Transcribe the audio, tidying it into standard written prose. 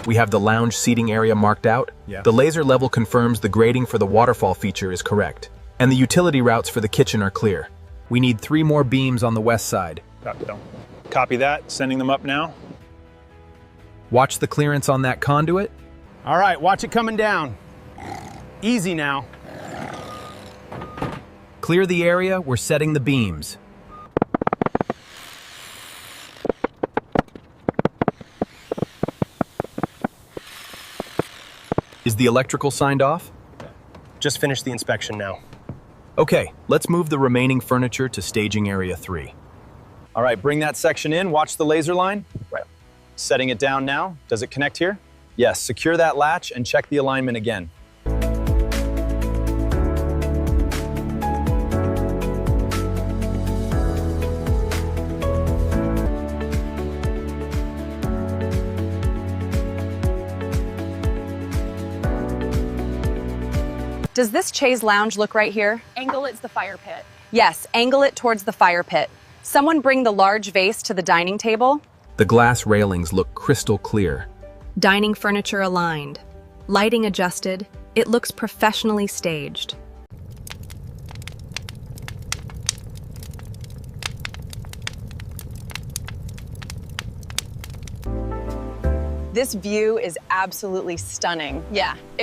We have the lounge seating area marked out. Yeah. The laser level confirms the grading for the waterfall feature is correct. And the utility routes for the kitchen are clear. We need 3 more beams on the west side. Copy that, sending them up now. Watch the clearance on that conduit. All right, watch it coming down. Easy now. Clear the area, we're setting the beams. Is the electrical signed off? Just finished the inspection now. Okay, let's move the remaining furniture to staging area 3. All right, bring that section in, watch the laser line. Right. Setting it down now. Does it connect here? Yes, secure that latch and check the alignment again. Does this chaise lounge look right here? Angle it's the fire pit. Yes, angle it towards the fire pit. Someone bring the large vase to the dining table. The glass railings look crystal clear. Dining furniture aligned. Lighting adjusted. It looks professionally staged. This view is absolutely stunning. Yeah.